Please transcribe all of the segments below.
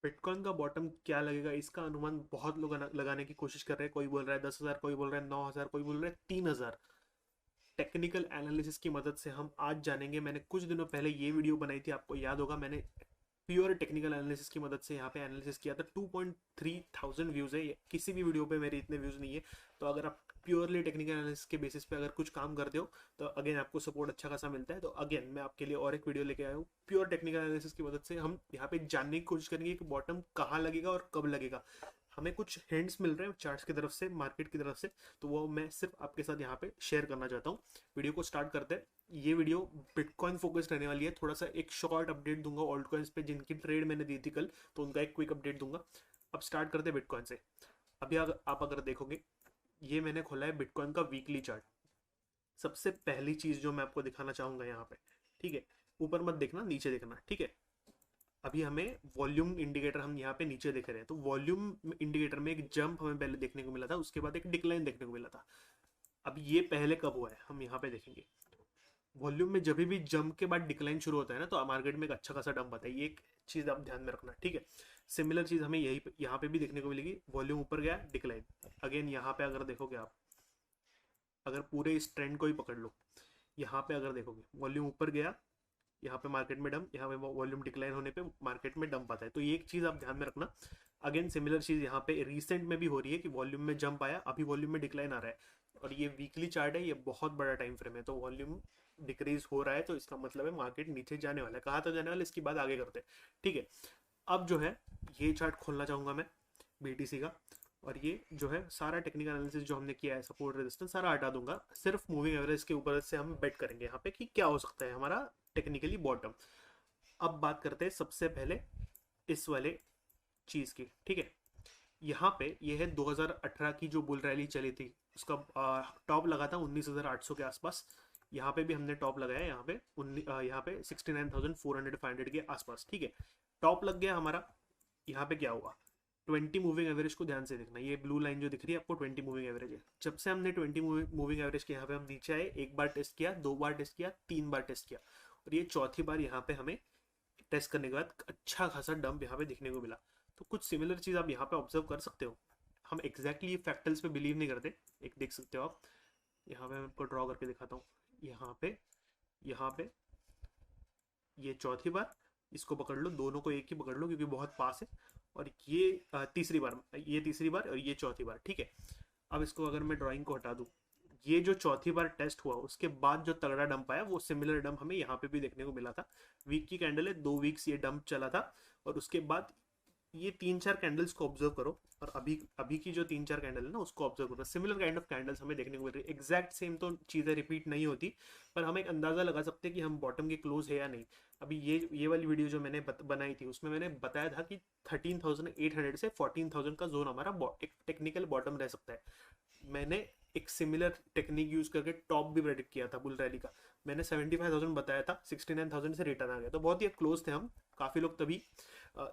Bitcoin का bottom क्या लगेगा इसका अनुमान बहुत लोग लगाने की कोशिश कर रहे हैं। कोई बोल रहा है 10,000, कोई बोल रहा है 9,000, कोई बोल रहा है 3,000। टेक्निकल एनालिसिस की मदद से हम आज जानेंगे। मैंने कुछ दिनों पहले ये वीडियो बनाई थी, आपको याद होगा। मैंने प्योर टेक्निकल एनालिसिस की मदद से यहाँ पे एनालिसिस किया था। 2.3 थाउजेंड व्यूज़ है। किसी भी वीडियो पे मेरे इतने व्यूज़ नहीं है। तो अगर आप प्योरली टेक्निकल एनालिसिस के बेसिस पे अगर कुछ काम करते हो तो अगेन आपको सपोर्ट अच्छा खासा मिलता है। तो अगेन मैं आपके लिए और एक वीडियो लेके आया हूँ। प्योर टेक्निकल एनालिसिस की मदद से हम यहाँ पे जानने की कोशिश करेंगे कि बॉटम कहाँ लगेगा और कब लगेगा। हमें कुछ हिंट्स मिल रहे हैं चार्ट्स की तरफ से, मार्केट की तरफ से, तो वो मैं सिर्फ आपके साथ यहाँ पे शेयर करना चाहता हूँ। वीडियो को स्टार्ट करते हैं। ये वीडियो बिटकॉइन फोकस रहने वाली है। थोड़ा सा एक शॉर्ट अपडेट दूंगा ऑल्ट कॉइन्स पे जिनकी ट्रेड मैंने दी थी कल, तो उनका एक क्विक अपडेट दूंगा। अब स्टार्ट करते हैं बिटकॉइन से। अभी अगर आप देखोगे, ये मैंने खोला है बिटकॉइन का वीकली चार्ट। सबसे पहली चीज जो मैं आपको दिखाना चाहूंगा यहाँ पे, ठीक है, ऊपर मत देखना, नीचे देखना, ठीक है। अभी हमें वॉल्यूम इंडिकेटर हम यहाँ पे नीचे देख रहे हैं, तो वॉल्यूम इंडिकेटर में एक जंप हमें पहले देखने को मिला था, उसके बाद एक डिक्लाइन देखने को मिला था। अब ये पहले कब हुआ है हम यहाँ पे देखेंगे। वॉल्यूम में जब भी जंप के बाद डिक्लाइन शुरू होता है ना, तो मार्केट में एक अच्छा खासा डंप आता है। ये एक चीज आप ध्यान में रखना, ठीक है। सिमिलर चीज हमें यही यहाँ पे भी देखने को मिलेगी। वॉल्यूम ऊपर गया, डिक्लाइन। अगेन यहाँ पे अगर देखोगे आप, अगर पूरे इस ट्रेंड को ही पकड़ लो, यहाँ पे अगर देखोगे वॉल्यूम ऊपर गया, यहाँ पे मार्केट में डंप, यहाँ पे वॉल्यूम डिक्लाइन होने पे मार्केट में डंप आता है। तो ये एक चीज आप ध्यान में रखना। अगेन सिमिलर चीज यहाँ पे रिसेंट में भी हो रही है कि वॉल्यूम में जंप आया, अभी वॉल्यूम में डिक्लाइन आ रहा है। और ये वीकली चार्ट है, ये बहुत बड़ा टाइम फ्रेम है। तो वॉल्यूम डिक्रीज हो रहा है तो इसका मतलब है मार्केट नीचे जाने वाला है। कहाँ तक जाने वाला है इसकी बात आगे करते हैं, ठीक है। अब जो है ये चार्ट खोलना चाहूंगा मैं बीटीसी का, और ये जो है सारा टेक्निकल एनालिसिस जो हमने किया है, सपोर्ट रेजिस्टेंस सारा हटा दूंगा। सिर्फ मूविंग एवरेज के ऊपर से हम बेट करेंगे यहाँ पे कि क्या हो सकता है हमारा टेक्निकली बॉटम। अब बात करते हैं सबसे पहले इस वाले चीज की, ठीक है। यहाँ पे ये है 2018 की जो बुल रैली चली थी, उसका टॉप लगा था 19,800 के आसपास। यहाँ पे भी हमने टॉप लगाया, यहाँ पे यहाँ पे 69,400 500 के आसपास, ठीक है। टॉप लग गया हमारा। यहाँ पे क्या हुआ, 20 मूविंग एवरेज को ध्यान से देखना। ये ब्लू लाइन जो दिख रही है आपको 20 मूविंग एवरेज है। जब से हमने 20 मूविंग एवरेज के यहाँ पे हम नीचे आए, एक बार टेस्ट किया, दो बार टेस्ट किया, तीन बार टेस्ट किया, और ये चौथी बार यहाँ पे हमें टेस्ट करने के बाद अच्छा खासा डंप यहाँ पे दिखने को मिला। तो कुछ सिमिलर चीज आप यहाँ पे ऑब्जर्व कर सकते हो। हम एग्जैक्टली फैक्टल्स पे बिलीव नहीं करते। एक देख सकते हो आप, यहाँ पे मैं आपको ड्रॉ करके दिखाता हूँ। यहाँ पे ये चौथी बार, इसको पकड़ लो, दोनों को एक ही पकड़ लो क्योंकि बहुत पास है। और ये तीसरी बार, ये तीसरी बार और ये चौथी बार, ठीक है। अब इसको अगर मैं ड्राइंग को हटा दूं, ये जो चौथी बार टेस्ट हुआ उसके बाद जो तगड़ा डंप आया, वो सिमिलर डंप हमें यहाँ पे भी देखने को मिला था। वीक की कैंडल है, 2 वीक्स ये डंप चला था। और उसके बाद ये 3-4 कैंडल्स को ऑब्जर्व करो, और अभी अभी की जो 3-4 कैंडल है ना उसको ऑब्जर्व करो। सिमिलर काइंड ऑफ कैंडल्स हमें देखने को मिल रही है। एग्जैक्ट सेम तो चीज़ें रिपीट नहीं होती, पर हम एक अंदाजा लगा सकते हैं कि हम बॉटम के क्लोज है या नहीं। अभी ये वाली वीडियो जो मैंने बनाई थी उसमें मैंने बताया था कि 13,800 से 14,000 का जोन हमारा एक टेक्निकल बॉटम रह सकता है। मैंने एक सिमिलर टेक्निक यूज करके टॉप भी प्रेडिक्ट किया था बुल रैली का। मैंने 75,000 बताया था, 69,000 से रिटर्न आ गया, तो बहुत ही क्लोज थे हम। काफी लोग तभी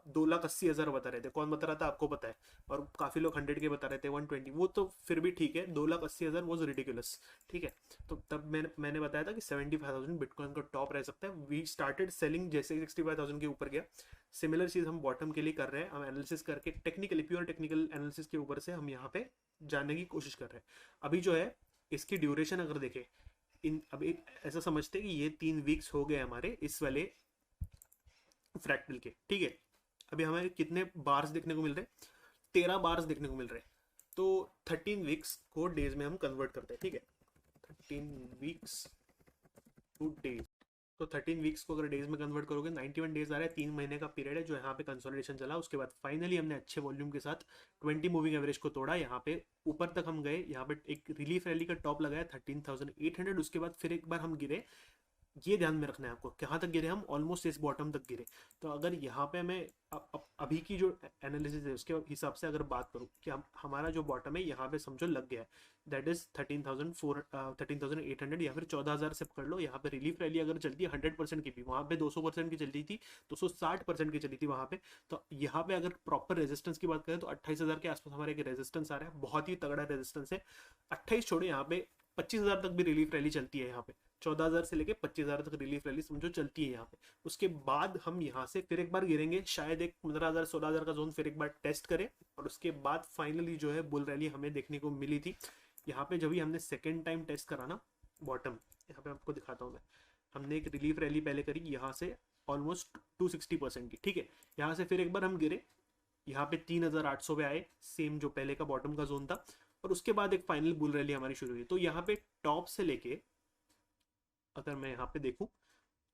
2,80,000 बता रहे थे। कौन बता रहा था आपको पता है। और काफी लोग 100 के बता रहे थे, 120, वो तो फिर भी ठीक है। 2,80,000 वॉज रिडिकुलस, ठीक है। तो तब मैंने बताया था कि 75,000 बिटकॉइन का टॉप रह सकता है। वी स्टार्टेड सेलिंग जैसे 65,000 के ऊपर गया। सिमिलर चीज हम बॉटम के लिए कर रहे हैं। हम एनालिसिस करके टेक्निकली, प्योर टेक्निकल एनालिसिस के ऊपर से हम यहाँ पे जानने की कोशिश कर रहे हैं। अभी जो है इसकी ड्यूरेशन अगर देखें, इन अभी ऐसा समझते हैं कि ये 3 वीक्स हो गए हमारे इस वाले फ्रैक्टल के, ठीक है। अभी हमें कितने बार्स देखने को मिल रहे हैं, 13 बार्स देखने को मिल रहे हैं। तो 13 वीक्स को डेज में हम कन्वर्ट करते हैं, ठीक है। 13 वीक्स टू डेज, तो 13 वीक्स को अगर डेज में कन्वर्ट करोगे, 91 डेज आ रहा है। 3 महीने का पीरियड है जो यहाँ पे कंसोलिडेशन चला। उसके बाद फाइनली हमने अच्छे वॉल्यूम के साथ 20 मूविंग एवरेज को तोड़ा। यहाँ पे ऊपर तक हम गए, यहाँ पे एक रिलीफ रैली का टॉप लगाया 13,800। उसके बाद फिर एक बार हम गिरे। ये ध्यान में रखना है आपको, कहाँ तक गिरे हम, ऑलमोस्ट इस बॉटम तक गिरे। तो अगर यहाँ पे मैं अभी की जो एनालिसिस है उसके हिसाब से अगर बात करूँ कि हमारा जो बॉटम है यहाँ पे समझो लग गया है, दैट इज 13,800 या फिर 14,000 से पकड़ लो। यहाँ पे रिलीफ रैली अगर चलती है 100% की भी, वहाँ पे 200% की चलती थी, 260% की चली थी वहाँ पे। तो यहाँ पे अगर प्रॉपर रेजिस्टेंस की बात करें तो 28,000 के आसपास हमारे एक रेजिस्टेंस आ रहा है, बहुत ही तगड़ा रेजिस्टेंस है। 28 छोड़े, यहाँ पे 25,000 तक भी रिलीफ रैली चलती है यहाँ पे। 14,000 से लेके 25,000 तक रिलीफ रैली समझो चलती है यहाँ पे। उसके बाद हम यहाँ से फिर एक बार गिरेंगे, शायद एक 15,000 16,000 का जोन फिर एक बार टेस्ट करें, और उसके बाद फाइनली जो है बुल रैली हमें देखने को मिली थी। यहाँ पे जब भी हमने सेकेंड टाइम टेस्ट करा ना बॉटम, यहाँ पे आपको दिखाता हूँ मैं, हमने एक रिलीफ रैली पहले करी यहाँ से ऑलमोस्ट 260% की, ठीक है। यहाँ से फिर एक बार हम गिरे, यहाँ पे 3,800 पे आए, सेम जो पहले का बॉटम का जोन था, और उसके बाद एक फाइनल बुल रैली हमारी शुरू हुई। तो यहाँ पे टॉप से लेके अगर मैं यहाँ पे देखूँ,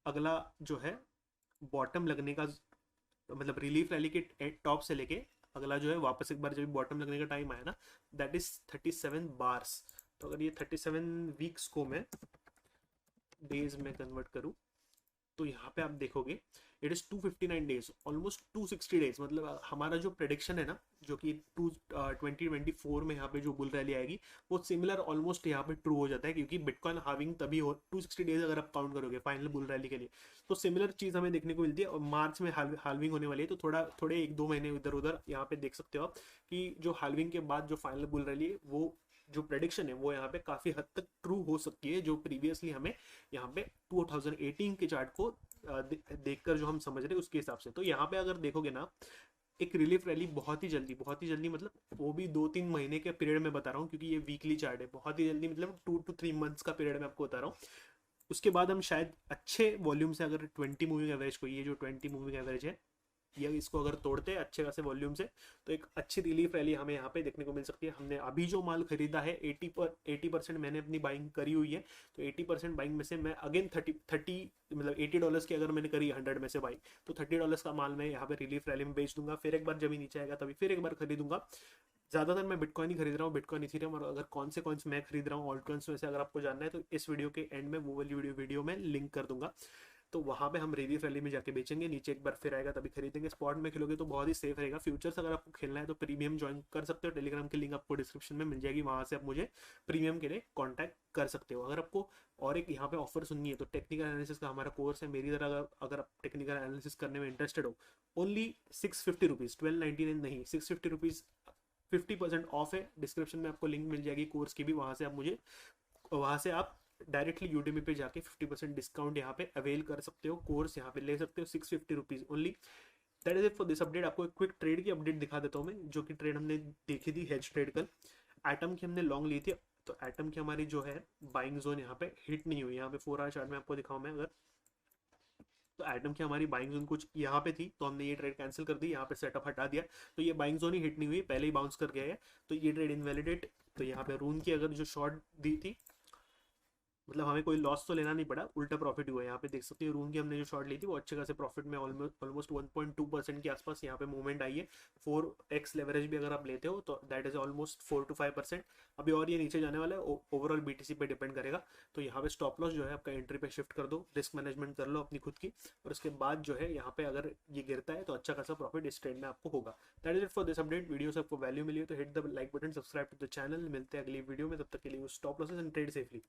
अगला जो है बॉटम लगने का, मतलब रिलीफ रैली के टॉप से लेके अगला जो है वापस एक बार जब बॉटम लगने का टाइम आया ना, दैट इज 37 बार्स। तो अगर ये 37 वीक्स को मैं डेज में कन्वर्ट करूँ, तो यहाँ पे आप देखोगे it is 259 days, almost 260 days. मतलब हमारा जो प्रेडिक्शन है ना, जो कि 2024 में यहाँ पे जो बुल रैली आएगी, वो सिमिलर ऑलमोस्ट यहाँ पे ट्रू हो जाता है, क्योंकि बिटकॉइन हार्विंग तभी हो 260 डेज अगर आप काउंट करोगे फाइनल बुल रैली के लिए, तो सिमिलर चीज़ हमें देखने को मिलती है। और मार्च में हार्विंग होने वाली है, तो थोड़े 1-2 महीने इधर उधर यहाँ पे देख सकते हो आप कि जो हार्विंग के बाद जो फाइनल बुल रैली है, वो जो प्रेडिक्शन है वो यहाँ पे काफ़ी हद तक ट्रू हो सकती है, जो प्रीवियसली हमें यहाँ पे 2018 के चार्ट को देखकर जो हम समझ रहे हैं उसके हिसाब से। तो यहाँ पे अगर देखोगे ना, एक रिलीफ रैली बहुत ही जल्दी, मतलब वो भी 2-3 महीने के पीरियड में बता रहा हूँ, क्योंकि ये वीकली चार्ट है, बहुत ही जल्दी, मतलब 2 to 3 मंथ्स का पीरियड में आपको बता रहा हूँ। उसके बाद हम शायद अच्छे वॉल्यूम से, अगर 20 मूविंग एवरेज को, ये जो 20 मूविंग एवरेज है, या इसको अगर तोड़ते हैं अच्छे खासे वॉल्यूम से, तो एक अच्छी रिलीफ रैली हमें यहाँ पे देखने को मिल सकती है। हमने अभी जो माल खरीदा है 80% मैंने अपनी बाइंग करी हुई है, तो 80% बाइंग में से मैं अगेन 30 मतलब $80 की अगर मैंने करी 100 में से बाइंग, तो $30 का माल मैं यहाँ पे रिलीफ रैली में बेच दूंगा। फिर एक बार जब ही नीचे आएगा तभी फिर एक बार खरीदूंगा। ज़्यादातर मैं बिटकॉइन ही खरीद रहा हूँ, बिटकॉइन इथीरियम। और अगर कौन से कॉइन्स मैं खरीद रहा हूँ ऑल्ट कॉइन्स में से अगर आपको जानना है, तो इस वीडियो के एंड में वो वाली वीडियो में लिंक कर दूंगा, तो वहाँ पे हम रिलीफ रैली में जाके बेचेंगे, नीचे एक बार फिर आएगा तभी खरीदेंगे। स्पॉट में खेलोगे तो बहुत ही सेफ रहेगा। फ्यूचर्स अगर आपको खेलना है तो प्रीमियम ज्वाइन कर सकते हो, टेलीग्राम की लिंक आपको डिस्क्रिप्शन में मिल जाएगी, वहाँ से आप मुझे प्रीमियम के लिए कॉन्टैक्ट कर सकते हो। अगर आपको और एक यहाँ पे ऑफर सुननी है, तो टेक्निकल एनालिसिस का हमारा कोर्स है मेरी तरह। अगर आप टेक्निकल एनालिसिस करने में इंटरेस्टेड हो, ओनली 650 रुपीज़, 1299 नहीं, 650 रुपीज़ 50% ऑफ है। डिस्क्रिप्शन में आपको लिंक मिल जाएगी कोर्स की भी, वहाँ से आप डायरेक्टली यूडेमी पे जाके 50% डिस्काउंट यहाँ पे अवेल कर सकते हो, कोर्स यहाँ पे ले सकते हो 650 rupees only. That is it for this update. आपको एक क्विक ट्रेड की अपडेट दिखा देता हूँ मैं, जो कि ट्रेड हमने देखी थी हेज ट्रेड कल। एटम की हमने लॉन्ग ली थी, तो एटम की हमारी जो है बाइंग जोन यहाँ पे हिट नहीं हुई। यहाँ पे 4 आवर चार्ट में आपको दिखाऊँ मैं अगर, तो एटम की हमारी बाइंग जोन कुछ यहाँ पे थी, तो हमने ये ट्रेड कैंसिल कर दी, यहाँ पे सेटअप हटा दिया, तो ये बाइंग जोन ही हिट नहीं हुई, पहले ही बाउंस कर गया है, तो ये ट्रेड इनवैलिडेट। तो यहाँ पे रून की अगर जो शॉर्ट दी थी, मतलब हमें कोई लॉस तो लेना नहीं पड़ा, उल्टा प्रॉफिट हुआ है। यहाँ पे देख सकते हो रून की हमने जो शॉर्ट ली थी वो अच्छे खासे प्रॉफिट में, ऑलमोस्ट 1.2% के आसपास यहाँ पे मूवमेंट आई है। 4x लेवरेज भी अगर आप लेते हो तो दैट इज ऑलमोस्ट 4 to 5%। अभी और ये नीचे जाने वाला है, ओवरऑल BTC पे डिपेंड करेगा। तो यहाँ पे स्टॉप लॉस जो है आपका एंट्री पे शिफ्ट कर दो, रिस्क मैनेजमेंट कर लो अपनी खुद की, और उसके बाद जो है यहाँ पे अगर ये गिरता है तो अच्छा खासा प्रॉफिट इस ट्रेड में आपको होगा। That is it for this update. Video से आपको वैल्यू मिली है तो hit the like button, subscribe to the channel. मिलते हैं अगली वीडियो में, तब तक के लिए stop losses and trade safely.